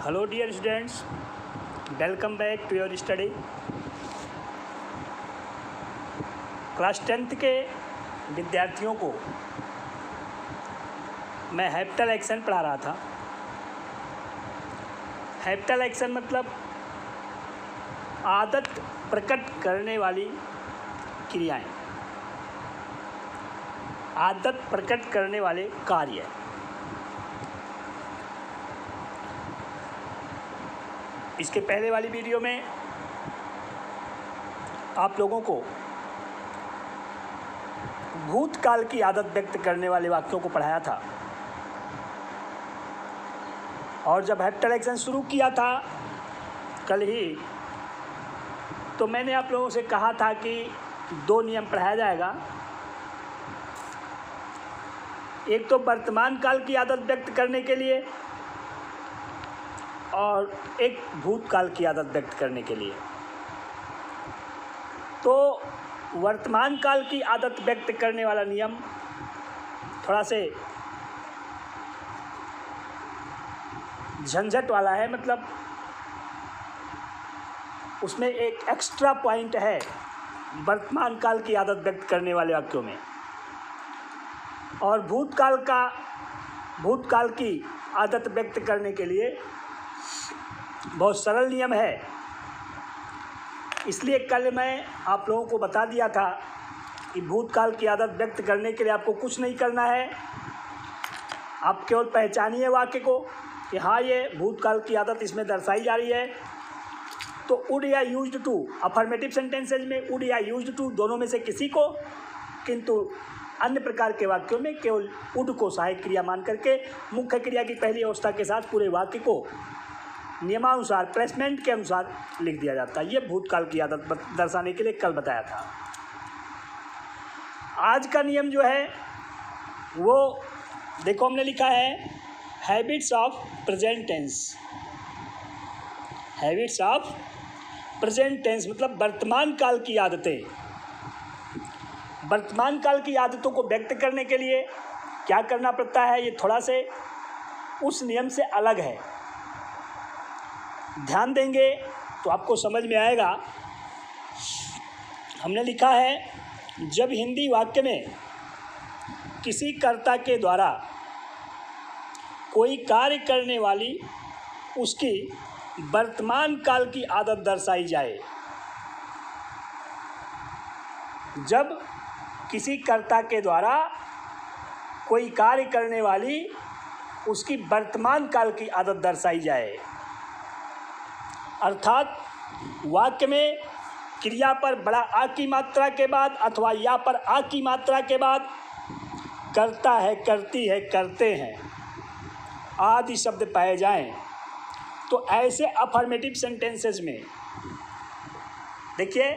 Hello dear students, welcome back to your study. Class 10th के विद्यार्थियों को मैं हैप्टल एक्शन पढ़ा रहा था। हैप्टल एक्शन मतलब आदत प्रकट करने वाली क्रियाएं, आदत प्रकट करने वाले कार्य। इसके पहले वाली वीडियो में आप लोगों को भूतकाल की आदत व्यक्त करने वाले वाक्यों को पढ़ाया था, और जब हैप्टल एक्शन शुरू किया था कल ही, तो मैंने आप लोगों से कहा था कि 2 नियम पढ़ाया जाएगा। एक तो वर्तमान काल की आदत व्यक्त करने के लिए और एक भूतकाल की आदत व्यक्त करने के लिए। तो वर्तमान काल की आदत व्यक्त करने वाला नियम थोड़ा से झंझट वाला है, मतलब उसमें एक एक्स्ट्रा पॉइंट है वर्तमान काल की आदत व्यक्त करने वाले वाक्यों में। और भूतकाल की आदत व्यक्त करने के लिए बहुत सरल नियम है। इसलिए कल मैं आप लोगों को बता दिया था कि भूतकाल की आदत व्यक्त करने के लिए आपको कुछ नहीं करना है। आप केवल पहचानिए वाक्य को कि हाँ, ये भूतकाल की आदत इसमें दर्शाई जा रही है। तो वुड या यूज्ड टू, अफर्मेटिव सेंटेंसेज में वुड या यूज्ड टू दोनों में से किसी को, किंतु अन्य प्रकार के वाक्यों में केवल वुड को सहायक क्रिया मान करके मुख्य क्रिया की पहली अवस्था के साथ पूरे वाक्य को नियमानुसार, प्लेसमेंट के अनुसार लिख दिया जाता है। ये भूतकाल की आदत दर्शाने के लिए कल बताया था। आज का नियम जो है वो देखो, हमने लिखा है habits of present tense. Habits of present tense मतलब वर्तमान काल की आदतें। वर्तमान काल की आदतों को व्यक्त करने के लिए क्या करना पड़ता है, ये थोड़ा से उस नियम से अलग है। ध्यान देंगे तो आपको समझ में आएगा। हमने लिखा है जब हिंदी वाक्य में किसी कर्ता के द्वारा कोई कार्य करने वाली उसकी वर्तमान काल की आदत दर्शाई जाए। जब किसी कर्ता के द्वारा कोई कार्य करने वाली उसकी वर्तमान काल की आदत दर्शाई जाए, अर्थात वाक्य में क्रिया पर बड़ा आ की मात्रा के बाद अथवा या पर आ की मात्रा के बाद करता है, करती है, करते हैं आदि शब्द पाए जाएं, तो ऐसे अफर्मेटिव सेंटेंसेस में देखिए,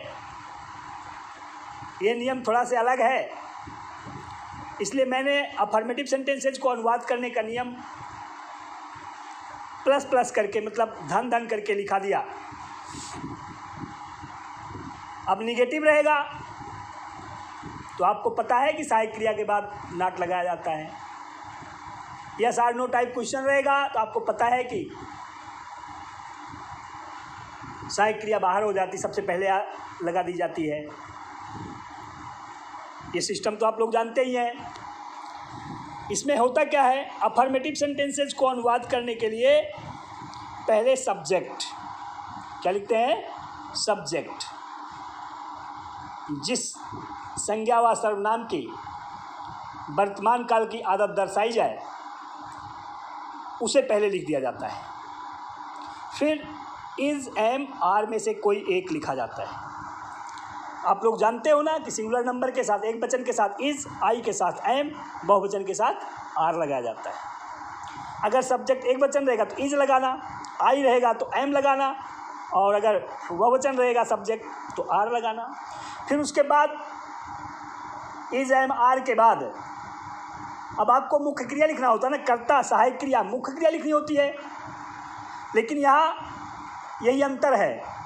ये नियम थोड़ा से अलग है। इसलिए मैंने अफर्मेटिव सेंटेंसेस को अनुवाद करने का नियम प्लस प्लस करके, मतलब धन धन करके लिखा दिया। अब निगेटिव रहेगा तो आपको पता है कि सहायक क्रिया के बाद नॉट लगाया जाता है। यस और नो टाइप क्वेश्चन रहेगा तो आपको पता है कि सहायक क्रिया बाहर हो जाती, सबसे पहले लगा दी जाती है। ये सिस्टम तो आप लोग जानते ही हैं। इसमें होता क्या है, अफर्मेटिव सेंटेंसेस को अनुवाद करने के लिए पहले सब्जेक्ट, क्या लिखते हैं, सब्जेक्ट। जिस संज्ञा व सर्वनाम की वर्तमान काल की आदत दर्शाई जाए उसे पहले लिख दिया जाता है। फिर इज, एम, आर में से कोई एक लिखा जाता है। आप लोग जानते हो ना कि सिंगुलर नंबर के साथ एक वचन के साथ इज, आई के साथ एम, बहुवचन के साथ आर लगाया जाता है। अगर सब्जेक्ट एक वचन रहेगा तो इज लगाना, आई रहेगा तो एम लगाना, और अगर बहुवचन रहेगा सब्जेक्ट तो आर लगाना। फिर उसके बाद इज, एम, आर के बाद अब आपको मुख्य क्रिया लिखना होता है ना, कर्ता, सहायक क्रिया, मुख्य क्रिया लिखनी होती है। लेकिन यहाँ यही अंतर है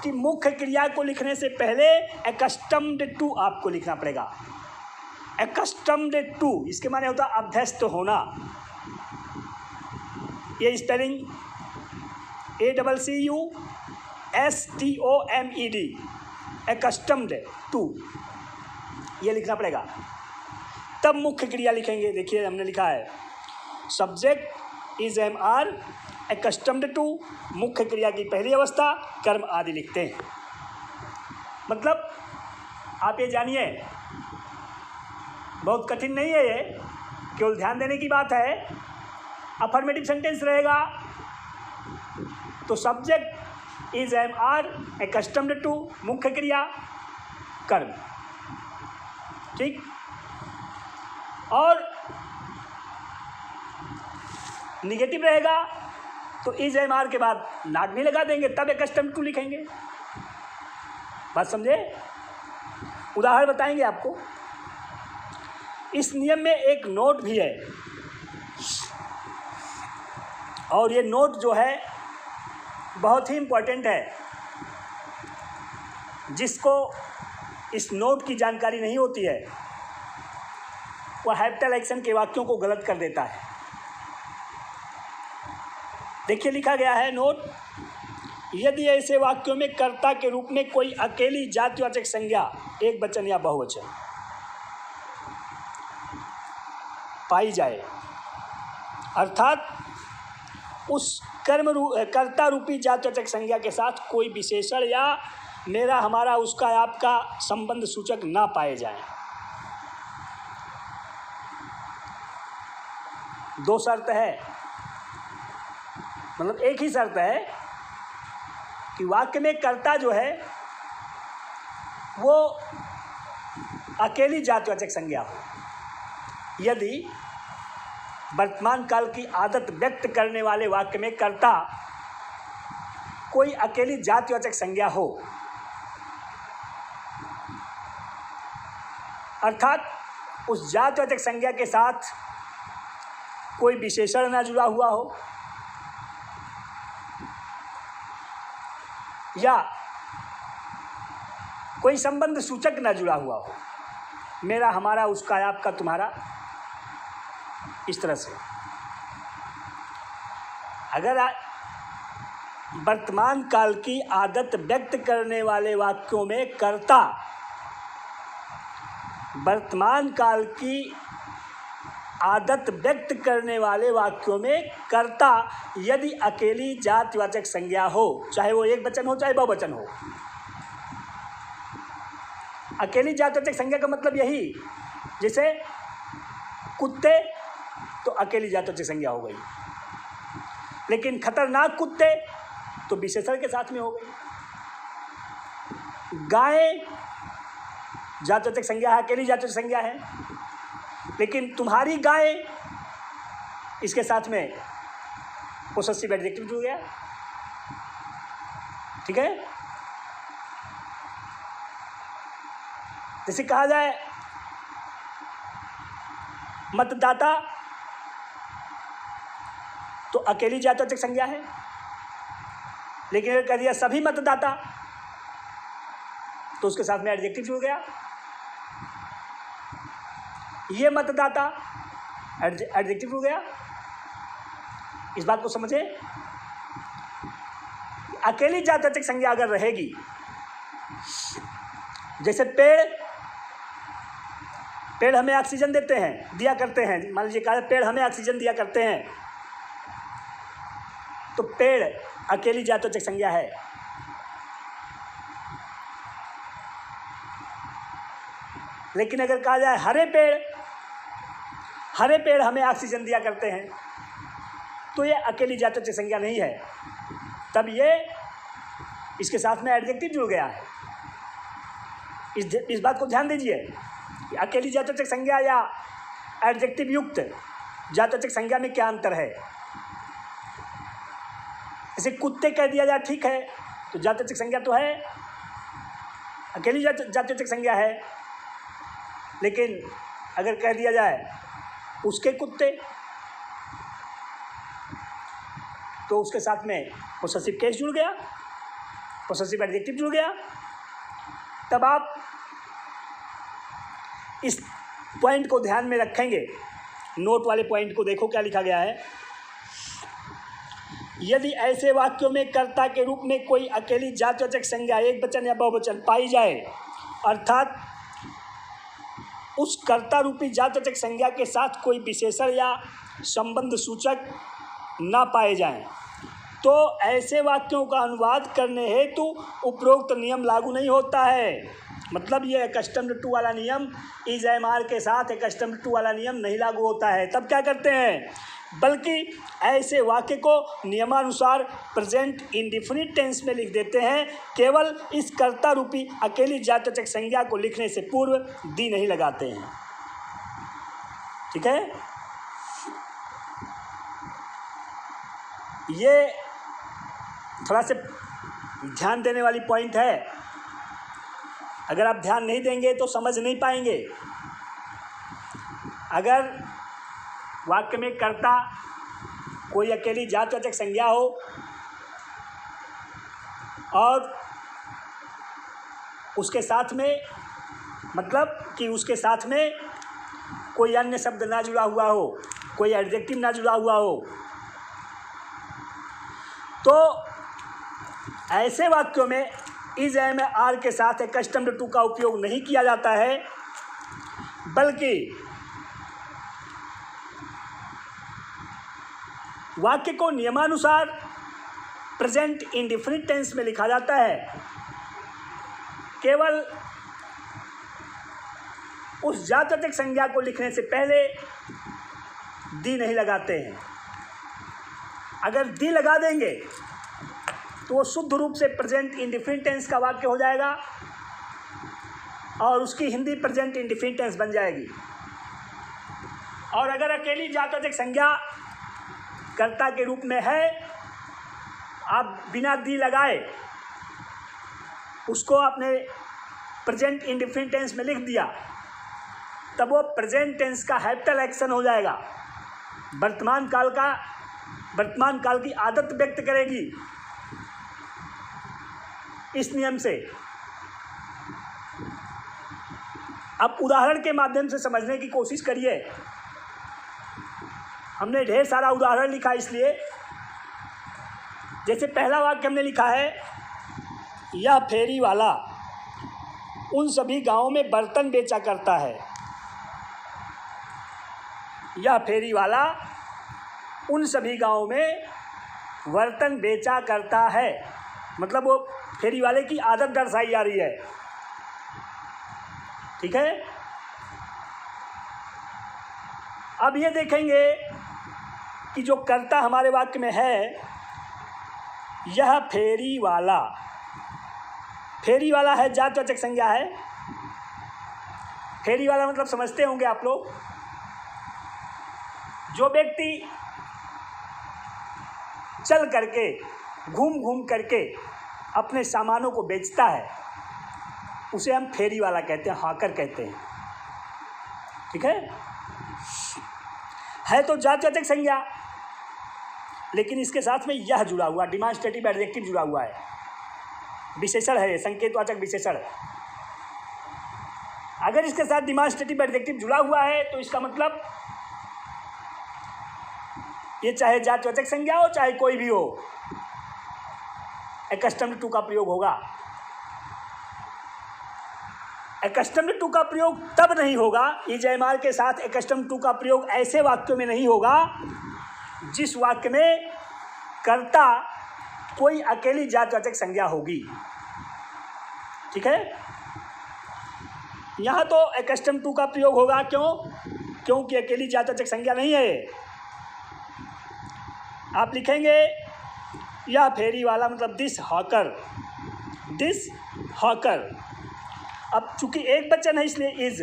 कि मुख्य क्रिया को लिखने से पहले एक्स्टम्ड टू आपको लिखना पड़ेगा। एक्स्टम्ड टू, इसके माने होता है अभ्यस्त होना। ये स्पेलिंग ACCUSTOMED, accustomed to, ये लिखना पड़ेगा। तब मुख्य क्रिया लिखेंगे। देखिए हमने लिखा है subject is am are accustomed to, मुख्य क्रिया की पहली अवस्था कर्म आदि लिखते हैं। मतलब आप ये जानिए, बहुत कठिन नहीं है ये, केवल ध्यान देने की बात है। अफर्मेटिव सेंटेंस रहेगा तो subject is am are accustomed to, मुख्य क्रिया कर्म, ठीक। और निगेटिव रहेगा तो इज एम आर के बाद नॉट नहीं लगा देंगे, तब accustomed to लिखेंगे। बात समझे? उदाहरण बताएंगे आपको। इस नियम में एक नोट भी है, और ये नोट जो है बहुत ही इम्पोर्टेंट है। जिसको इस नोट की जानकारी नहीं होती है वह हैबिटल एक्शन के वाक्यों को गलत कर देता है। देखिए लिखा गया है नोट, यदि ऐसे वाक्यों में कर्ता के रूप में कोई अकेली जातिवाचक संज्ञा एक वचन या बहुवचन पाई जाए, अर्थात उस कर्ता रूपी जातिवाचक संज्ञा के साथ कोई विशेषण या मेरा, हमारा, उसका, आपका संबंध सूचक ना पाए जाए। दो शर्त है, मतलब एक ही शर्त है कि वाक्य में कर्ता जो है वो अकेली जातिवाचक संज्ञा हो। यदि वर्तमान काल की आदत व्यक्त करने वाले वाक्य में कर्ता कोई अकेली जातिवाचक संज्ञा हो, अर्थात उस जातिवाचक संज्ञा के साथ कोई विशेषण ना जुड़ा हुआ हो या कोई संबंध सूचक ना जुड़ा हुआ हो, मेरा, हमारा, उसका, आपका, तुम्हारा, इस तरह से। अगर वर्तमान काल की आदत व्यक्त करने वाले वाक्यों में कर्ता, वर्तमान काल की आदत व्यक्त करने वाले वाक्यों में कर्ता यदि अकेली जातिवाचक संज्ञा हो, चाहे वो एक वचन हो चाहे बहुवचन हो। अकेली जातिवाचक संज्ञा का मतलब यही, जैसे कुत्ते तो अकेली जातिवाचक संज्ञा हो गई, लेकिन खतरनाक कुत्ते तो विशेषण के साथ में हो गई। गाय जातिवाचक संज्ञा है, अकेली जातिवाचक संज्ञा है, लेकिन तुम्हारी गाय इसके साथ में पोसेसिव एडजेक्टिव जुड़ गया, ठीक है। जैसे कहा जाए मतदाता तो अकेली जातिवाचक संज्ञा है, लेकिन अगर कह दिया सभी मतदाता तो उसके साथ में एडजेक्टिव जुड़ गया। ये मतदाता एडजेक्टिव जुड़ गया। इस बात को समझे, अकेली जातिवाचक संज्ञा अगर रहेगी, जैसे पेड़ हमें ऑक्सीजन देते हैं, दिया करते हैं, मान लीजिए कहा पेड़ हमें ऑक्सीजन दिया करते हैं, तो पेड़ अकेली जातिवाचक संज्ञा है। लेकिन अगर कहा जाए हरे पेड़ हमें ऑक्सीजन दिया करते हैं, तो ये अकेली जातिवाचक संज्ञा नहीं है, तब ये इसके साथ में एडजेक्टिव जुड़ गया है। इस बात को ध्यान दीजिए कि अकेली जातिवाचक संज्ञा या एडजेक्टिव युक्त जातिवाचक संज्ञा में क्या अंतर है। जैसे कुत्ते कह दिया जाए ठीक है, तो जातिवाचक संज्ञा तो है, अकेली जातिवाचक संज्ञा है, लेकिन अगर कह दिया जाए उसके कुत्ते तो उसके साथ में पोसेसिव केस जुड़ गया, पोसेसिव एडजेक्टिव जुड़ गया। तब आप इस पॉइंट को ध्यान में रखेंगे। नोट वाले पॉइंट को देखो क्या लिखा गया है। यदि ऐसे वाक्यों में कर्ता के रूप में कोई अकेली जातिवाचक संज्ञा एकवचन या बहुवचन पाई जाए, अर्थात उस कर्ता रूपी जातिवाचक संज्ञा के साथ कोई विशेषण या संबंध सूचक ना पाए जाएं, तो ऐसे वाक्यों का अनुवाद करने हेतु उपरोक्त नियम लागू नहीं होता है। मतलब ये कस्टम्ड टू वाला नियम इज एम आर के साथ कस्टम्ड टू वाला नियम नहीं लागू होता है। तब क्या करते हैं, बल्कि ऐसे वाक्य को नियमानुसार प्रेजेंट इंडेफिनिट टेंस में लिख देते हैं, केवल इस कर्ता रूपी अकेली जातिवाचक संज्ञा को लिखने से पूर्व दी नहीं लगाते हैं। ठीक है, ये थोड़ा सा ध्यान देने वाली पॉइंट है। अगर आप ध्यान नहीं देंगे तो समझ नहीं पाएंगे। अगर वाक्य में कर्ता कोई अकेली जातिवाचक संज्ञा हो और उसके साथ में, मतलब कि उसके साथ में कोई अन्य शब्द ना जुड़ा हुआ हो, कोई एडजेक्टिव ना जुड़ा हुआ हो, तो ऐसे वाक्यों में इज एम आर के साथ कस्टम्ड टू का उपयोग नहीं किया जाता है, बल्कि वाक्य को नियमानुसार प्रेजेंट इंडेफिनिट टेंस में लिखा जाता है। केवल उस जातिवाचक संज्ञा को लिखने से पहले दी नहीं लगाते हैं। अगर दी लगा देंगे तो वो शुद्ध रूप से प्रेजेंट इंडेफिनिट टेंस का वाक्य हो जाएगा और उसकी हिंदी प्रेजेंट इंडेफिनिट टेंस बन जाएगी। और अगर अकेली जातिवाचक संज्ञा कर्ता के रूप में है, आप बिना दी लगाए उसको आपने प्रेजेंट इंडेफिनिट टेंस में लिख दिया, तब वो प्रेजेंट टेंस का हैबिटल एक्शन हो जाएगा, वर्तमान काल की आदत व्यक्त करेगी। इस नियम से आप उदाहरण के माध्यम से समझने की कोशिश करिए। हमने ढेर सारा उदाहरण लिखा, इसलिए जैसे पहला वाक्य हमने लिखा है, यह फेरी वाला उन सभी गांवों में बर्तन बेचा करता है। यह फेरी वाला उन सभी गांवों में बर्तन बेचा करता है, मतलब वो फेरी वाले की आदत दर्शाई जा रही है। ठीक है, अब ये देखेंगे कि जो कर्ता हमारे वाक्य में है, यह फेरी वाला है, जातिवाचक संज्ञा है। फेरी वाला मतलब समझते होंगे आप लोग, जो व्यक्ति चल करके घूम करके अपने सामानों को बेचता है, उसे हम फेरी वाला कहते हैं, हॉकर कहते हैं। ठीक है तो जातिवाचक संज्ञा, लेकिन इसके साथ में यह जुड़ा हुआ डिमांस्ट्रेटिव एडजेक्टिव जुड़ा हुआ है, विशेषण है, संकेतवाचक विशेषण। अगर इसके साथ डिमांस्ट्रेटिव एडजेक्टिव जुड़ा हुआ है तो इसका मतलब ये चाहे जातिवाचक संज्ञा हो चाहे कोई भी हो, कस्टम्ड टू का प्रयोग होगा। कस्टम्ड टू का प्रयोग तब नहीं होगा, इज एम आर के साथ कस्टम्ड टू का प्रयोग ऐसे वाक्यों में नहीं होगा जिस वाक्य में कर्ता कोई अकेली जातिवाचक संज्ञा होगी। ठीक है, यहाँ तो कस्टम्ड टू का प्रयोग होगा, क्योंकि अकेली जातिवाचक संज्ञा नहीं है। आप लिखेंगे यह फेरी वाला, मतलब दिस हॉकर। अब चूंकि एक वचन है इसलिए इज,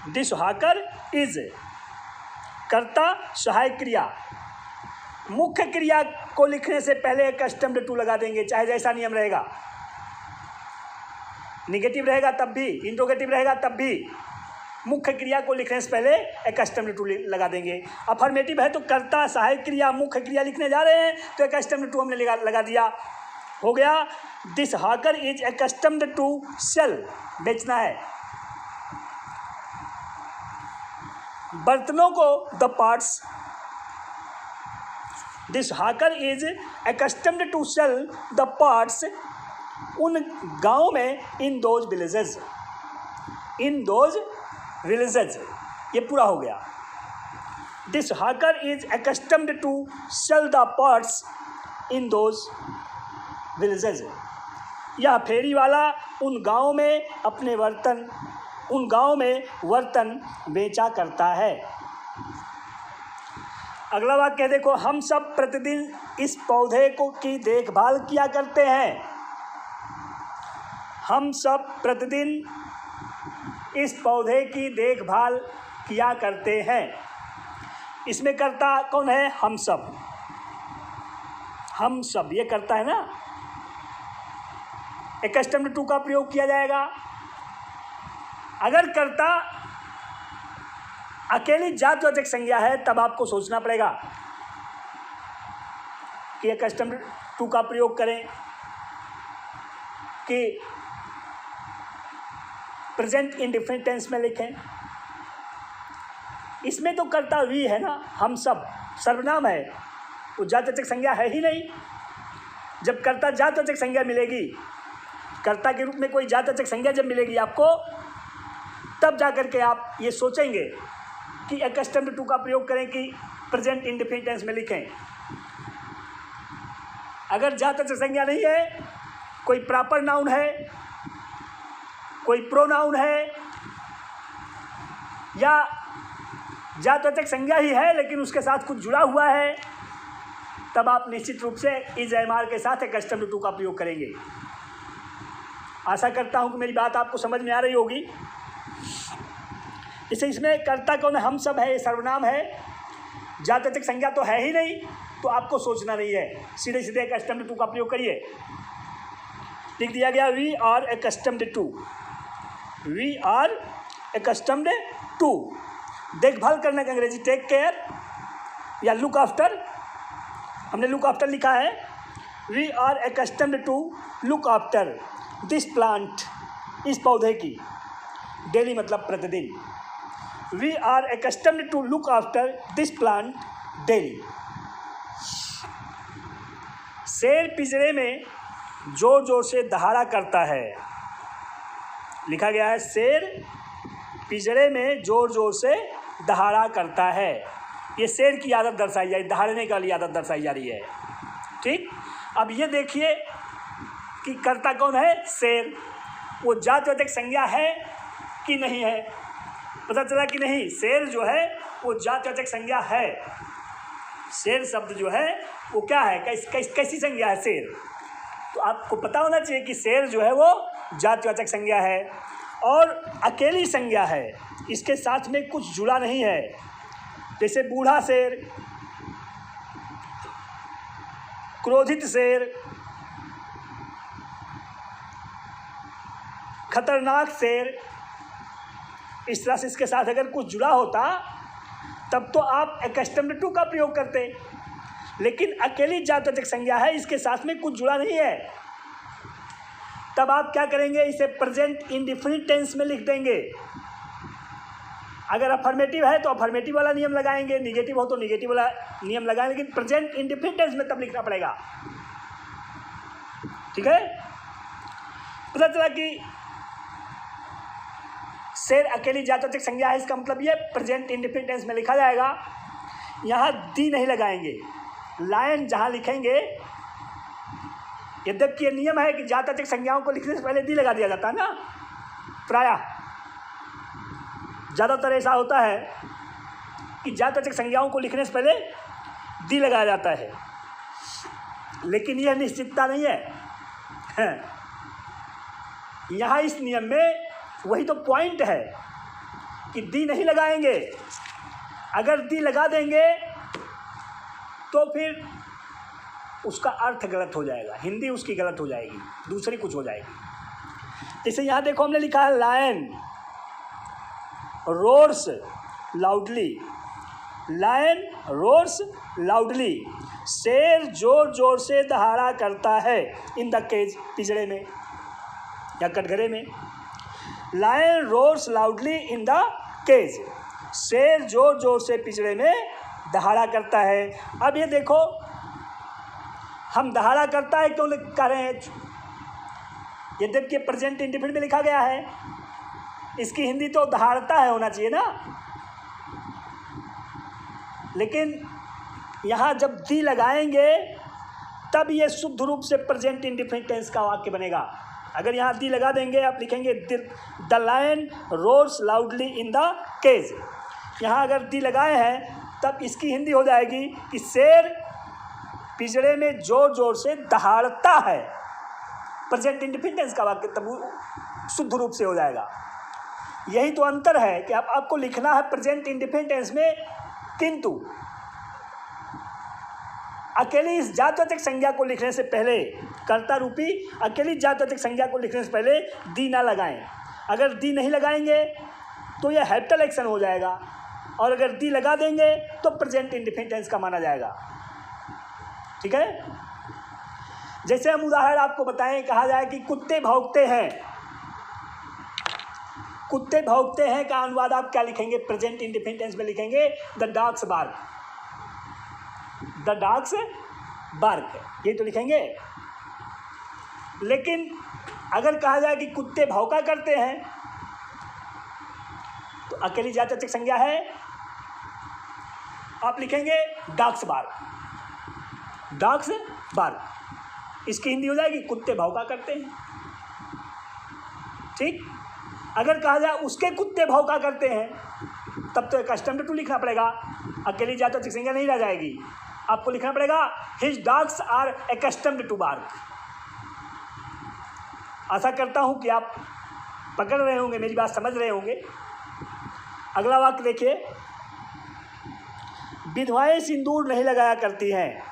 दिस हॉकर इज। कर्ता सहायक क्रिया, मुख्य क्रिया को लिखने से पहले कस्टम्ड टू लगा देंगे, चाहे जैसा नियम रहेगा। निगेटिव रहेगा तब भी, इंट्रोगेटिव रहेगा तब भी, मुख्य क्रिया को लिखने से पहले कस्टम्ड टू लगा देंगे। अफर्मेटिव है तो कर्ता सहायक क्रिया मुख्य क्रिया लिखने जा रहे हैं तो कस्टम्ड टू हमने लगा दिया, हो गया this hawker is accustomed to sell, बेचना है। बर्तनों को the parts this hawker is accustomed to sell the parts उन गाँव में इन दोज विलेजेस ये पूरा हो गया। This hawker is accustomed to sell the parts in those villages. यह फेरी वाला उन गाँव में वर्तन बेचा करता है। अगला वाक्य देखो, हम सब प्रतिदिन इस पौधे की देखभाल किया करते हैं। हम सब प्रतिदिन इस पौधे की देखभाल किया करते हैं। इसमें कर्ता कौन है? हम सब ये करता है ना। accustomed टू का प्रयोग किया जाएगा। अगर कर्ता अकेली जातवाचक संज्ञा है तब आपको सोचना पड़ेगा कि accustomed टू का प्रयोग करें कि प्रेजेंट इंडिफिनिट टेंस में लिखें। इसमें तो कर्ता वी है ना, हम सब सर्वनाम है, वो जातवाचक संज्ञा है ही नहीं। जब कर्ता जातवाचक संज्ञा मिलेगी, कर्ता के रूप में कोई जातवाचक संज्ञा जब मिलेगी आपको, तब जाकर के आप ये सोचेंगे कि accustomed टू का प्रयोग करें कि प्रेजेंट इंडिफिनिट टेंस में लिखें। अगर जातवाचक संज्ञा नहीं है, कोई प्रॉपर नाउन है, कोई प्रोनाउन है, या जातवाचक संज्ञा ही है लेकिन उसके साथ कुछ जुड़ा हुआ है, तब आप निश्चित रूप से इज एम के साथ accustomed टू का प्रयोग करेंगे। आशा करता हूं कि मेरी बात आपको समझ में आ रही होगी। जैसे इसमें कर्ता कौन है? हम सब है, ये सर्वनाम है, जातवाचक संज्ञा तो है ही नहीं, तो आपको सोचना नहीं है, सीधे सीधे accustomed टू का प्रयोग करिए। लिख दिया गया वी आर accustomed टू। देखभाल करने का अंग्रेजी टेक केयर या लुक आफ्टर। हमने लुक आफ्टर लिखा है। We are accustomed to look after this plant, इस पौधे की, डेली मतलब प्रतिदिन। We are accustomed to look after this plant daily. शेर पिंजरे में जोर जोर से दहाड़ा करता है। लिखा गया है शेर पिंजरे में जोर जोर से दहाड़ा करता है। ये शेर की आदत दर्शाई जा रही, दहाड़ने वाली आदत दर्शाई जा रही है। ठीक, अब ये देखिए कि कर्ता कौन है? शेर। वो जातवाचक संज्ञा है कि नहीं है? पता चला कि नहीं, शेर जो है वो जातवाचक संज्ञा है। शेर शब्द जो है वो क्या है? कैसी संज्ञा है शेर? तो आपको पता होना चाहिए कि शेर जो है वो जातवाचक संज्ञा है और अकेली संज्ञा है, इसके साथ में कुछ जुड़ा नहीं है। जैसे बूढ़ा शेर, क्रोधित शेर, खतरनाक शेर, इस तरह से इसके साथ अगर कुछ जुड़ा होता तब तो आप accustomed टू का प्रयोग करते, लेकिन अकेली जातवाचक संज्ञा है, इसके साथ में कुछ जुड़ा नहीं है। तब आप क्या करेंगे? इसे प्रेजेंट इंडिफिनिट टेंस में लिख देंगे। अगर अफर्मेटिव है तो अफर्मेटिव वाला नियम लगाएंगे, निगेटिव हो तो निगेटिव वाला नियम लगाएंगे, लेकिन प्रेजेंट इंडिफिनिट टेंस में तब लिखना पड़ेगा। ठीक है, पता चला कि शेर अकेली जातवाचक संज्ञा है, इसका मतलब ये प्रेजेंट इंडिफिनिट टेंस में लिखा जाएगा। यहाँ दी नहीं लगाएंगे, लायन जहाँ लिखेंगे, यद्यपि ये नियम है कि जातवाचक संज्ञाओं को लिखने से पहले दी लगा दिया जाता है ना, प्रायः ज़्यादातर ऐसा होता है कि जातवाचक संज्ञाओं को लिखने से पहले दी लगाया जाता है, लेकिन यह निश्चितता नहीं है। यहाँ इस नियम में वही तो पॉइंट है कि दी नहीं लगाएंगे। अगर दी लगा देंगे तो फिर उसका अर्थ गलत हो जाएगा, हिंदी उसकी गलत हो जाएगी, दूसरी कुछ हो जाएगी। जैसे यहाँ देखो हमने लिखा है lion roars loudly, lion roars loudly, शेर जोर जोर से दहाड़ा करता है इन द केज, पिंजरे में या कटघरे में। Lion roars loudly in the cage, शेर जोर जोर से पिंजरे में दहाड़ा करता है। अब ये देखो हम दहाड़ा करता है क्यों कह रहे हैं एच, यद्यपि प्रेजेंट इंडेफिनिट में लिखा गया है, इसकी हिंदी तो दहाड़ता है होना चाहिए ना, लेकिन यहाँ जब दी लगाएंगे तब ये शुद्ध रूप से प्रेजेंट इंडेफिनिट टेंस का वाक्य बनेगा। अगर यहाँ दी लगा देंगे, आप लिखेंगे the lion roars loudly in the cage, यहाँ अगर दी लगाए हैं तब इसकी हिंदी हो जाएगी कि शेर पिंजरे में जोर जोर से दहाड़ता है, प्रेजेंट इंडेफिनिट टेंस का वाक्य तब शुद्ध रूप से हो जाएगा। यही तो अंतर है कि आपको लिखना है प्रेजेंट इंडेफिनिट टेंस में, किंतु अकेली इस जातवाचक संज्ञा को लिखने से पहले, कर्ता रूपी अकेली जातवाचक संज्ञा को लिखने से पहले दी ना लगाएं। अगर दी नहीं लगाएंगे तो यह हैप्टल एक्शन हो जाएगा, और अगर दी लगा देंगे तो प्रेजेंट इंडेफिनिट टेंस का माना जाएगा। ठीक है, जैसे हम उदाहरण आपको बताएं, कहा जाए कि कुत्ते भौंकते हैं, कुत्ते भौंकते हैं का अनुवाद आप क्या लिखेंगे? प्रेजेंट इंडेफिनिट टेंस में लिखेंगे the dogs bark, the dogs bark, ये तो लिखेंगे। लेकिन अगर कहा जाए कि कुत्ते भौंका करते हैं तो अकेली जातवाचक संज्ञा है, आप लिखेंगे डॉग्स बार्क, डॉग्स बार्क, इसकी हिंदी हो जाएगी कुत्ते भौंका करते हैं। ठीक, अगर कहा जाए उसके कुत्ते भौंका करते हैं तब तो कस्टम्ड टू लिखना पड़ेगा, अकेली जातवाचक संज्ञा नहीं रह जाएगी, आपको लिखना पड़ेगा his dogs are accustomed to bark. आशा करता हूं कि आप पकड़ रहे होंगे, मेरी बात समझ रहे होंगे। अगला वाक्य देखिए, विधवाएं सिंदूर नहीं लगाया करती हैं,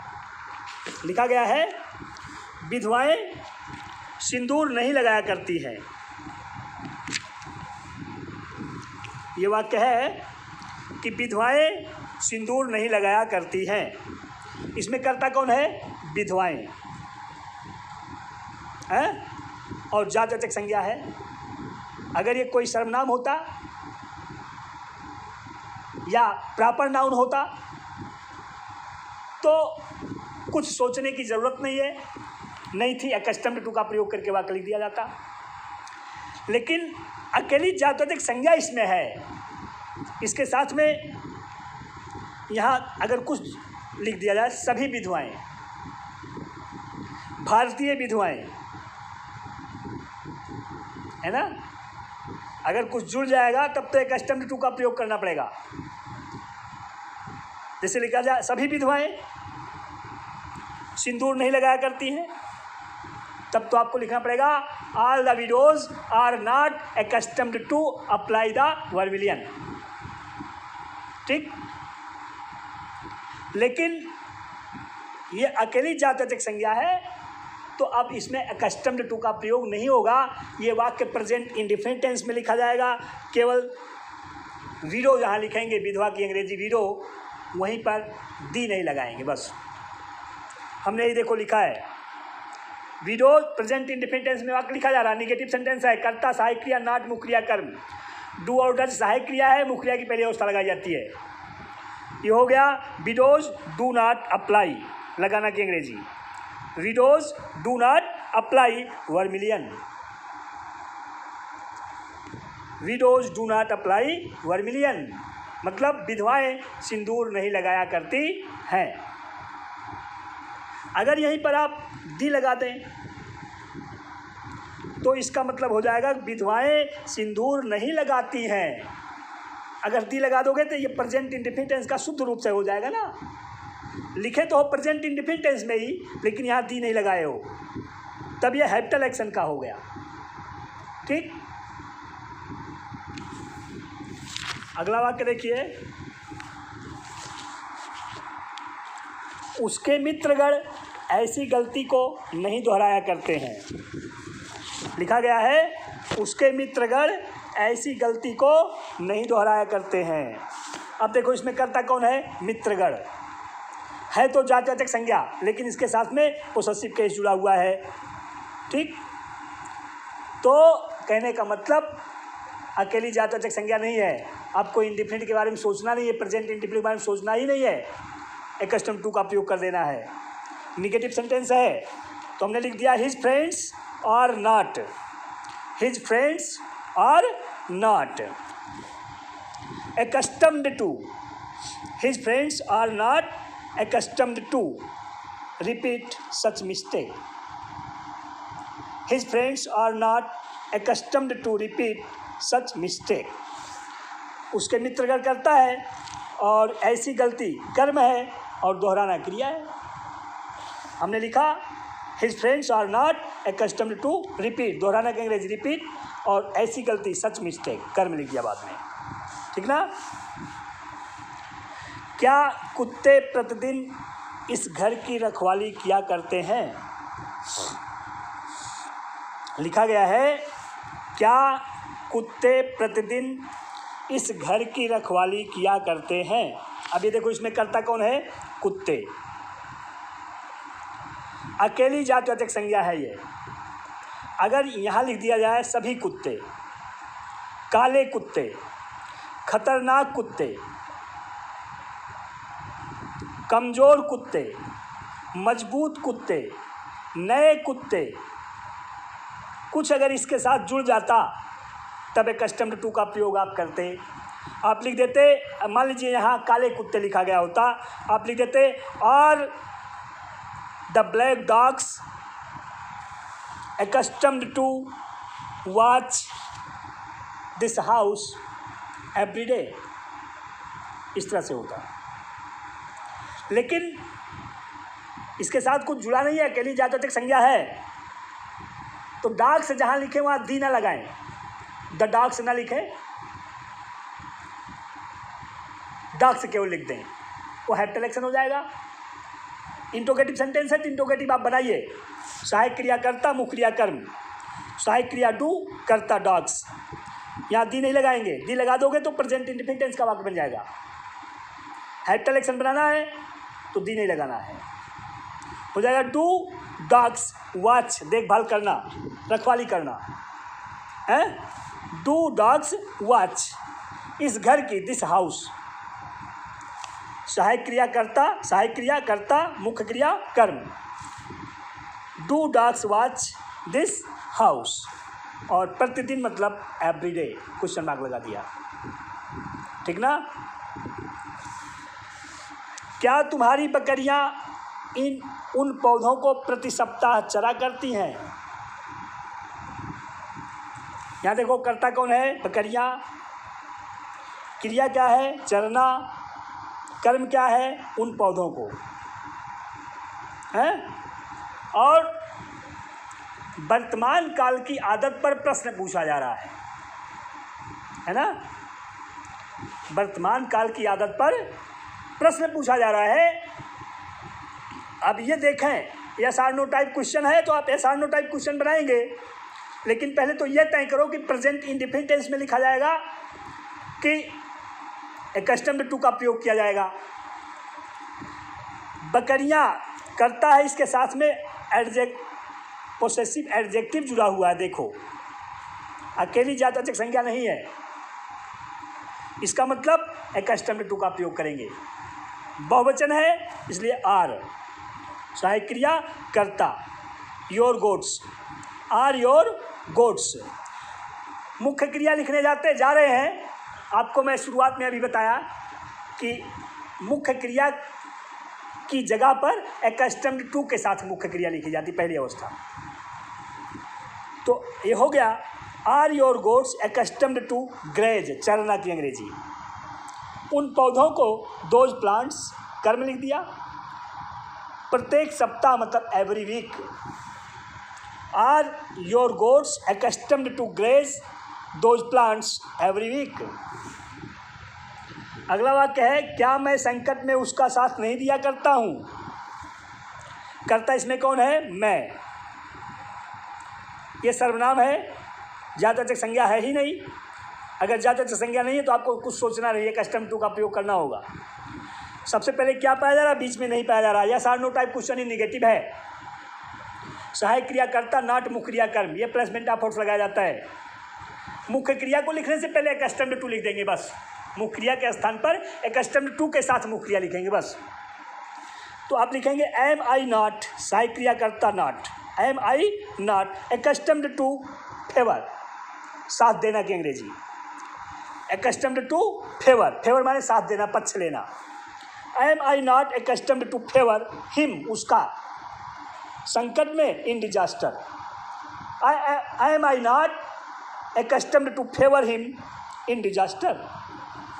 लिखा गया है विधवाएं सिंदूर नहीं लगाया करती हैं। ये वाक्य है कि विधवाएं सिंदूर नहीं लगाया करती हैं। इसमें कर्ता कौन है? विधवाएं हैं, और जातवाचक संज्ञा है। अगर ये कोई सर्वनाम होता या प्रॉपर नाउन होता तो कुछ सोचने की ज़रूरत नहीं थी, एक्स्टम्ड टू का प्रयोग करके वाक्य लिख दिया जाता। लेकिन अकेली जातवाचक संज्ञा इसमें है, इसके साथ में यहाँ अगर कुछ लिख दिया जाए, सभी विधवाएं, भारतीय विधवाएं, है ना, अगर कुछ जुड़ जाएगा तब तो एक्स्टम्ड टू का प्रयोग करना पड़ेगा। जैसे लिखा जाए सभी विधवाएं सिंदूर नहीं लगाया करती हैं, तब तो आपको लिखना पड़ेगा all the widows are not accustomed to apply the vermilion. ठीक, लेकिन ये अकेली जातवाचक संज्ञा है तो अब इसमें एक्स्टम्ड टू का प्रयोग नहीं होगा, ये वाक्य प्रेजेंट इंडेफिनिट टेंस में लिखा जाएगा। केवल वीडो जहाँ लिखेंगे, विधवा की अंग्रेजी वीडो, वहीं पर दी नहीं लगाएंगे, बस। हमने ये देखो लिखा है वीडो प्रेजेंट इंडेफिनिट टेंस में वाक्य लिखा जा रहा है, निगेटिव सेंटेंस है, कर्ता सहायक क्रिया नॉट मुख्य क्रिया कर्म, डू और डज सहायक क्रिया है, मुख्य क्रिया की पहली अवस्था लगाई जाती है। ये हो गया विडोज डू नॉट अप्लाई, लगाना की अंग्रेजी, widows do not apply vermilion, widows do not apply vermilion, मतलब विधवाएं सिंदूर नहीं लगाया करती हैं। अगर यहीं पर आप दी लगा दें तो इसका मतलब हो जाएगा विधवाएं सिंदूर नहीं लगाती हैं। अगर दी लगा दोगे तो ये प्रेजेंट इंडेफिनिट टेंस का शुद्ध रूप से हो जाएगा ना, लिखे तो हो प्रेजेंट इंडेफिनिट टेंस में ही, लेकिन यहाँ दी नहीं लगाए हो, तब ये हैप्टल एक्शन का हो गया। ठीक, अगला वाक्य देखिए, उसके मित्रगण ऐसी गलती को नहीं दोहराया करते हैं, लिखा गया है उसके मित्रगण ऐसी गलती को नहीं दोहराया करते हैं। अब देखो इसमें कर्ता कौन है? मित्रगण है तो जातवाचक संज्ञा, लेकिन इसके साथ में पोसेसिव केस जुड़ा हुआ है। ठीक, तो कहने का मतलब अकेली जातवाचक संज्ञा नहीं है, आपको इंडेफिनिट के बारे में सोचना नहीं है, प्रेजेंट इंडेफिनिट के बारे में सोचना ही नहीं है, एक्स्टम्ड टू का प्रयोग कर देना है। निगेटिव सेंटेंस है तो हमने लिख दिया his friends are not, his friends are not accustomed to, his friends are not accustomed to repeat such mistake, his friends are not accustomed to repeat such mistake. उसके मित्र गण करता है और ऐसी गलती कर्म है और दोहराना क्रिया है। हमने लिखा his friends are not accustomed to repeat, दोहराना के अंग्रेजी रिपीट, और ऐसी गलती सच मिस्टेक कर्म लिख दिया बाद में, ठीक ना। क्या कुत्ते प्रतिदिन इस घर की रखवाली किया करते हैं? लिखा गया है क्या कुत्ते प्रतिदिन इस घर की रखवाली किया करते हैं। अब ये देखो इसमें कर्ता कौन है? कुत्ते। अकेली जातिवाचक संज्ञा है ये। अगर यहाँ लिख दिया जाए सभी कुत्ते, काले कुत्ते, खतरनाक कुत्ते, कमज़ोर कुत्ते, मजबूत कुत्ते, नए कुत्ते, कुछ अगर इसके साथ जुड़ जाता तब accustomed to का प्रयोग आप करते। आप लिख देते, मान लीजिए यहाँ काले कुत्ते लिखा गया होता, आप लिख देते और the black dogs accustomed to watch this house every day, इस तरह से होता। लेकिन इसके साथ कुछ जुड़ा नहीं है, अकेली जातिवाचक संज्ञा है, तो डॉग से जहाँ लिखे वहाँ दी ना लगाएं, द डॉग से ना लिखें, डॉग से केवल लिख दें, वो हेल्प इलेक्शन हो जाएगा। इंटरोगेटिव सेंटेंस है तो इंटरोगेटिव आप बनाइए, सहायक क्रिया कर्ता, मुख्य क्रिया कर्म, सहायक क्रिया डू, कर्ता डॉग्स, यहाँ दी नहीं लगाएंगे, दी लगा दोगे तो प्रेजेंट इंडेफिनिट टेंस का वाक्य बन जाएगा। हेल्प इलेक्शन बनाना है तो दी नहीं लगाना है, हो जाएगा डू डॉग्स वॉच, देखभाल करना, रखवाली करना है, डू डॉग्स वॉच इस घर की, दिस हाउस, सहायक क्रिया कर्ता, सहायक क्रिया कर्ता, मुख्य क्रिया कर्म, do dogs watch this house, और प्रतिदिन मतलब एवरीडे, क्वेश्चन मार्क लगा दिया, ठीक ना। क्या तुम्हारी बकरियां उन पौधों को प्रति सप्ताह चरा करती हैं? यहाँ देखो कर्ता कौन है? बकरियां, क्रिया क्या है? चरना, कर्म क्या है? उन पौधों को है, और वर्तमान काल की आदत पर प्रश्न पूछा जा रहा है ना। वर्तमान काल की आदत पर प्रश्न पूछा जा रहा है। अब ये देखें yes or no type question है तो आप yes or no type question बनाएंगे, लेकिन पहले तो ये तय करो कि प्रेजेंट इंडेफिनिट टेंस में लिखा जाएगा कि accustomed to का प्रयोग किया जाएगा। बकरियां करता है, इसके साथ में पोसेसिव एडजेक्टिव जुड़ा हुआ है, देखो अकेली जातिवाचक संज्ञा नहीं है, इसका मतलब accustomed to का प्रयोग करेंगे। बहुवचन है इसलिए आर, सहायक क्रिया कर्ता, your goats, are your goats. मुख्य क्रिया लिखने जा रहे हैं, आपको मैं शुरुआत में अभी बताया कि मुख्य क्रिया की जगह पर accustomed to के साथ मुख्य क्रिया लिखी जाती, पहली अवस्था। तो ये हो गया are your goats accustomed to graze, चरना की अंग्रेजी। उन पौधों को दोज प्लांट्स, कर्म लिख दिया। प्रत्येक सप्ताह मतलब every week. Are your goats accustomed to graze those plants every week. अगला वाक्य है क्या मैं संकट में उसका साथ नहीं दिया करता हूँ? करता इसमें कौन है? मैं। ये सर्वनाम है, जातिवाचक संज्ञा है ही नहीं। अगर जातिवाचक संज्ञा नहीं है तो आपको कुछ सोचना नहीं है, accustomed to का प्रयोग करना होगा। सबसे पहले क्या पाया जा रहा है? बीच में नहीं पाया जा रहा है। Yes or no type question ही निगेटिव है। सहायक क्रिया कर्ता, नॉट मुख्य क्रिया कर्म, ये प्लेसमेंट ऑफ फोर्स लगाया जाता है। मुख्य क्रिया को लिखने से पहले accustomed to लिख देंगे बस, मुख्य क्रिया के स्थान पर accustomed to के साथ मुख्य क्रिया लिखेंगे बस। तो आप लिखेंगे एम आई नॉट, सहायक क्रिया कर्ता not, am I not accustomed to favour, साथ देना की अंग्रेजी, एक्स्टम्ड टू फेवर, फेवर माने साथ देना, पक्ष लेना। Am I not accustomed to favour him, उसका, संकट में, in disaster. Am I not accustomed to favour him in disaster,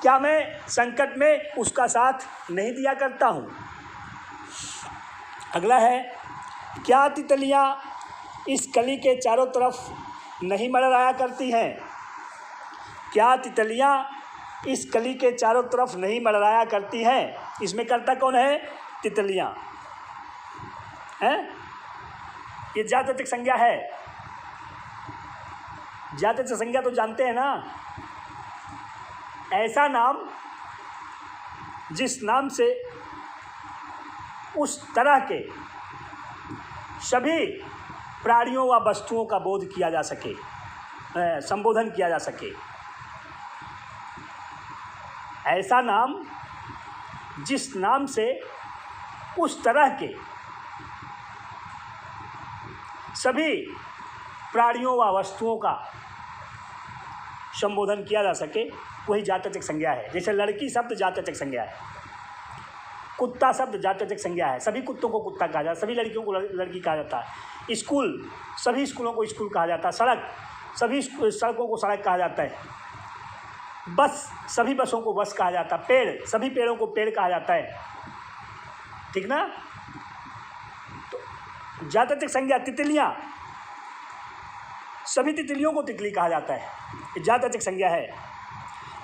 क्या मैं संकट में उसका साथ नहीं दिया करता हूँ। अगला है, क्या तितलियाँ इस कली के चारों तरफ नहीं मंडराया करती हैं। क्या तितलियाँ इस कली के चारों तरफ नहीं मंडराया करती हैं। इसमें कर्ता कौन है, तितलियाँ हैं। ये जातवाचक संज्ञा है। जातवाचक संज्ञा तो जानते हैं ना, ऐसा नाम जिस नाम से उस तरह के सभी प्राणियों व वस्तुओं का बोध किया जा सके, संबोधन किया जा सके। ऐसा नाम जिस नाम से उस तरह के सभी प्राणियों व वस्तुओं का संबोधन किया जा सके, वही जातवाचक संज्ञा है। जैसे लड़की शब्द जातवाचक संज्ञा है, कुत्ता शब्द जातवाचक संज्ञा है, सभी कुत्तों को कुत्ता कहा जाता है, सभी लड़कियों को लड़की कहा जाता है। स्कूल, सभी स्कूलों को स्कूल कहा जाता है। सड़क, सभी सड़कों को सड़क कहा जाता है। बस, सभी बसों को बस कहा जाता है। पेड़, सभी पेड़ों को पेड़ कहा जाता है। ठीक ना। तो जातवाचक संज्ञा तितलियाँ, सभी तितलियों को तितली कहा जाता है, जातवाचक संज्ञा है।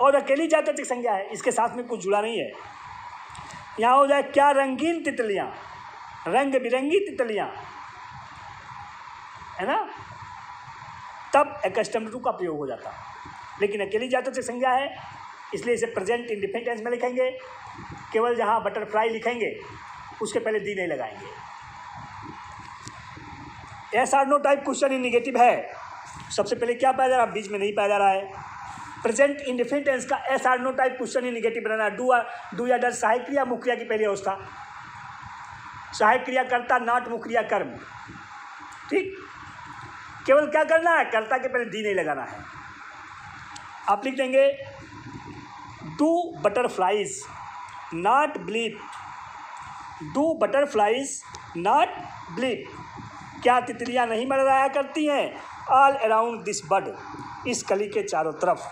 और अकेली जातवाचक संज्ञा है, इसके साथ में कुछ जुड़ा नहीं है। यहाँ हो जाए क्या रंगीन तितलियाँ, रंग बिरंगी तितलियाँ, है ना, तब एक्स्टम्ड टू का प्रयोग हो जाता। लेकिन अकेली जातवाचक संज्ञा है, इसलिए इसे प्रेजेंट इंडेफिनिट टेंस में लिखेंगे। केवल जहाँ बटरफ्लाई लिखेंगे उसके पहले दी नहीं लगाएंगे। Yes or no type question in negative है। सबसे पहले क्या पाया जा रहा है, बीच में नहीं पाया जा रहा है। प्रेजेंट इंडेफिनिट टेंस का yes or no type question in negative बनाना। डू या डज सहायक क्रिया मुख्य क्रिया की पहली अवस्था, सहायक क्रिया कर्ता नॉट मुख्य क्रिया कर्म। ठीक, केवल क्या करना है, कर्ता के पहले दी नहीं लगाना है। आप लिख देंगे do butterflies not bleep, do butterflies not bleep, क्या तितलियां नहीं मंडराया करती हैं। ऑल अराउंड दिस बर्ड, इस कली के चारों तरफ,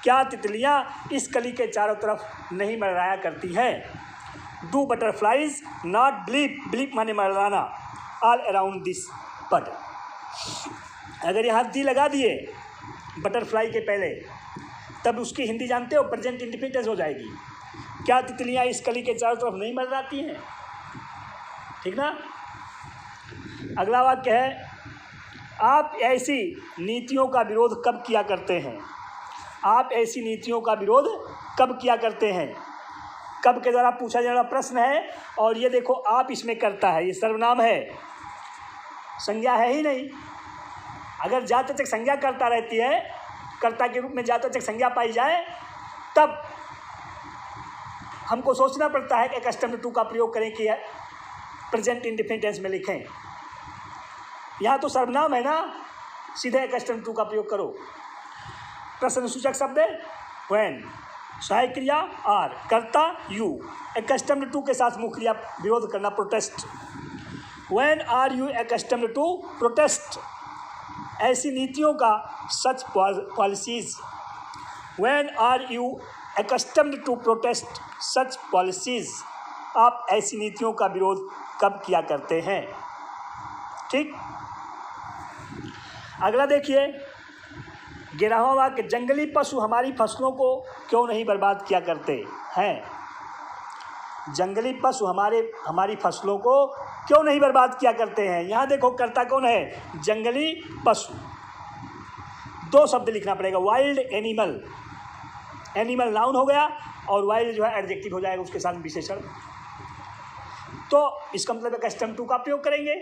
क्या तितलियां इस कली के चारों तरफ नहीं मंडराया करती हैं। Do butterflies not bleep, bleep माने मंडराना, ऑल अराउंड दिस बर्ड। अगर यहाँ दी लगा दिए बटरफ्लाई के पहले, तब उसकी हिंदी जानते हो, प्रेजेंट इंडेफिनिट टेंस हो जाएगी। क्या तितलियां इस कली के चारों तरफ नहीं मंडराती हैं। ठीक ना। अगला वाक्य है, आप ऐसी नीतियों का विरोध कब किया करते हैं। आप ऐसी नीतियों का विरोध कब किया करते हैं। कब के द्वारा पूछा जाने वाला प्रश्न है। और ये देखो, आप इसमें करता है, ये सर्वनाम है, संज्ञा है ही नहीं। अगर जातवाचक संज्ञा करता रहती है, कर्ता के रूप में जातवाचक संज्ञा पाई जाए, तब हमको सोचना पड़ता है कि एक्स्टम्ड टू का प्रयोग करें कि प्रेजेंट इंडेफिनिट टेंस में लिखें। यहाँ तो सर्वनाम है ना, सीधे एक्स्टम्ड टू का प्रयोग करो। प्रश्न सूचक शब्द व्हेन, सहायक क्रिया आर, कर्ता यू, एक्स्टम्ड टू के साथ मुख्य क्रिया विरोध करना, protest. When are you accustomed to protest, ऐसी नीतियों का, such policies. When are you accustomed to protest such policies, आप ऐसी नीतियों का विरोध कब किया करते हैं। ठीक। अगला देखिए 11वां वाक्य, जंगली पशु हमारी फसलों को क्यों नहीं बर्बाद किया करते हैं। जंगली पशु हमारी फसलों को क्यों नहीं बर्बाद किया करते हैं। यहाँ देखो कर्ता कौन है, जंगली पशु। दो शब्द लिखना पड़ेगा, वाइल्ड एनिमल, एनिमल नाउन हो गया और वाइल्ड जो है एडजेक्टिव हो जाएगा उसके साथ विशेषण। तो इसका मतलब एक्स्टम्ड टू का प्रयोग करेंगे।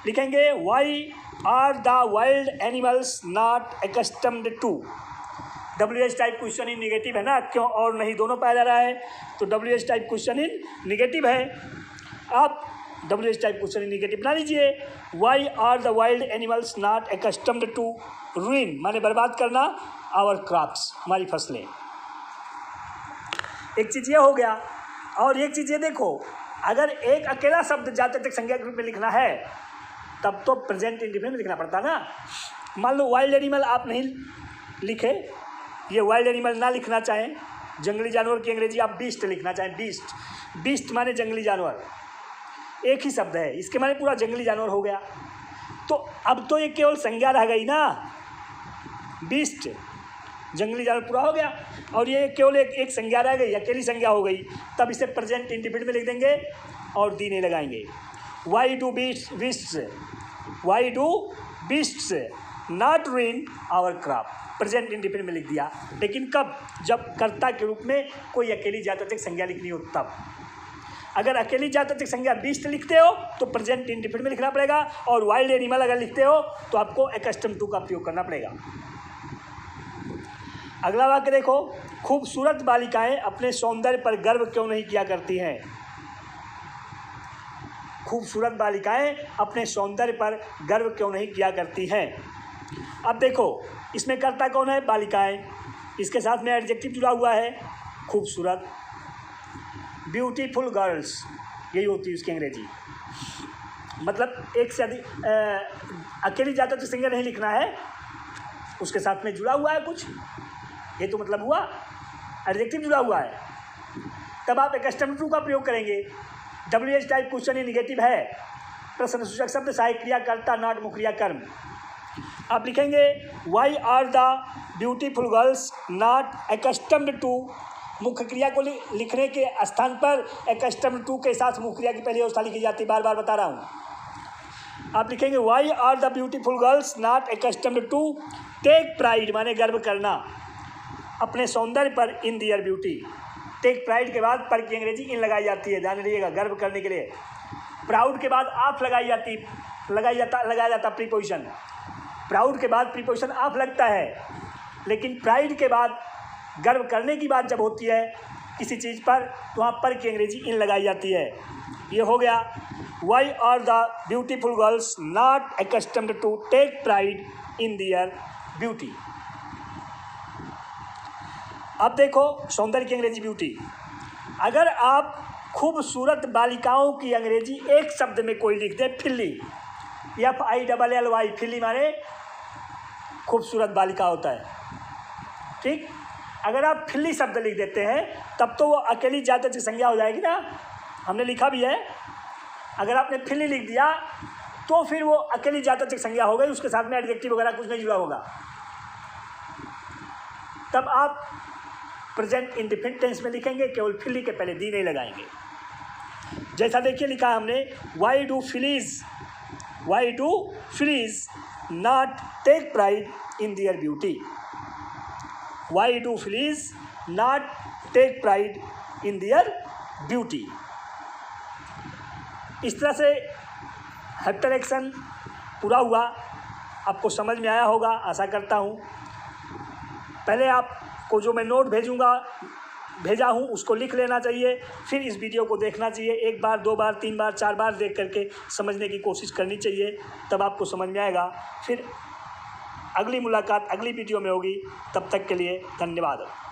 लिखेंगे why are the wild animals not accustomed to WH type question in negative है ना, क्यों और नहीं दोनों पाया जा रहा है, तो WH type question in negative है। आप WH type question in negative बना लीजिए। Why are the wild animals not accustomed to ruin, माने बर्बाद करना आवर क्रॉप्स, हमारी फसलें। एक चीज़ ये हो गया, और एक चीज़ ये देखो, अगर एक अकेला शब्द जात्यंतरिक संज्ञा के रूप में लिखना है तब तो प्रेजेंट इंडिफिनिट में लिखना पड़ता ना। मान लो वाइल्ड एनिमल आप नहीं लिखे, ये वाइल्ड एनिमल ना लिखना चाहें, जंगली जानवर की अंग्रेजी आप बीस्ट लिखना चाहें, बीस्ट, बीस्ट माने जंगली जानवर, एक ही शब्द है, इसके माने पूरा जंगली जानवर हो गया। तो अब तो ये केवल संज्ञा रह गई ना, बीस्ट जंगली जानवर पूरा हो गया, और ये केवल एक संज्ञा रह गई, अकेली संज्ञा हो गई, तब इसे प्रेजेंट इंडिफिनिट में लिख देंगे और दी नहीं लगाएंगे। Why do beasts not ruin our crop, present indefinite में लिख दिया, लेकिन कब, जब कर्ता के रूप में कोई अकेली जात्यंतरिक संज्ञा लिखनी हो तब। अगर अकेली जात्यंतरिक संज्ञा बीस्ट लिखते हो तो प्रेजेंट इंडिफिनिट में लिखना पड़ेगा, और वाइल्ड एनिमल अगर लिखते हो तो आपको एक्स्टम्ड टू का प्रयोग करना पड़ेगा। अगला वाक्य देखो, खूबसूरत बालिकाएं अपने सौंदर्य पर गर्व क्यों नहीं किया करती हैं। खूबसूरत बालिकाएं अपने सौंदर्य पर गर्व क्यों नहीं किया करती हैं। अब देखो, इसमें कर्ता कौन है, बालिकाएं, इसके साथ में एडजेक्टिव जुड़ा हुआ है खूबसूरत, ब्यूटीफुल गर्ल्स, यही होती है उसकी अंग्रेजी। मतलब एक से अधिक अकेली जात्यंतरिक संज्ञा नहीं लिखना है, उसके साथ में जुड़ा हुआ है कुछ, ये तो मतलब हुआ एडजेक्टिव जुड़ा हुआ है, तब आप एक्स्टम्ड टू का प्रयोग करेंगे। WH टाइप क्वेश्चन ये निगेटिव है, प्रश्न सूचक शब्द सहायक क्रिया कर्ता नॉट मुख्य क्रिया कर्म। आप लिखेंगे why are the beautiful girls not accustomed to, मुख्य क्रिया को लिखने के स्थान पर एक्स्टम्ड टू के साथ मुख्य क्रिया की पहली अवस्था लिखी जाती है, बार बार बता रहा हूँ। आप लिखेंगे why are the beautiful girls not accustomed to take pride, माने गर्व करना अपने सौंदर्य पर, in their beauty. Take pride के बाद पर की अंग्रेजी इन लगाई जाती है, ध्यान रखिएगा, गर्व करने के लिए। प्राउड के बाद आप लगाया जाता प्रीपोजिशन, प्राउड के बाद प्रीपोजिशन आप लगता है, लेकिन प्राइड के बाद गर्व करने की बात जब होती है किसी चीज़ पर तो वहाँ पर की अंग्रेजी इन लगाई जाती है। ये हो गया why are the beautiful girls not accustomed to take pride in their beauty. अब देखो सौंदर्य की अंग्रेजी ब्यूटी, अगर आप खूबसूरत बालिकाओं की अंग्रेजी एक शब्द में कोई लिख दे, फिल्ली, FILLY, फिल्ली माने खूबसूरत बालिका होता है, ठीक। अगर आप फिल्ली शब्द लिख देते हैं तब तो वो अकेली जात्यंतरिक संज्ञा हो जाएगी ना, हमने लिखा भी है। अगर आपने फिल्ली लिख दिया तो फिर वो अकेली जात्यंतरिक संज्ञा हो गई, उसके साथ में एडजेक्टिव वगैरह कुछ नहीं जुड़ा होगा, तब आप प्रेजेंट इंडिफिनिट टेंस में लिखेंगे, केवल फिल्ली के पहले दी नहीं लगाएंगे। जैसा देखिए लिखा है हमने, why do fillies not take pride in their beauty, why do fillies not take pride in their beauty. इस तरह से हेक्टर एक्शन पूरा हुआ, आपको समझ में आया होगा आशा करता हूँ। पहले आपको जो मैं नोट भेजा हूँ उसको लिख लेना चाहिए, फिर इस वीडियो को देखना चाहिए, 1 बार 2 बार 3 बार 4 बार देख करके समझने की कोशिश करनी चाहिए, तब आपको समझ में आएगा। फिर अगली मुलाकात अगली वीडियो में होगी, तब तक के लिए धन्यवाद।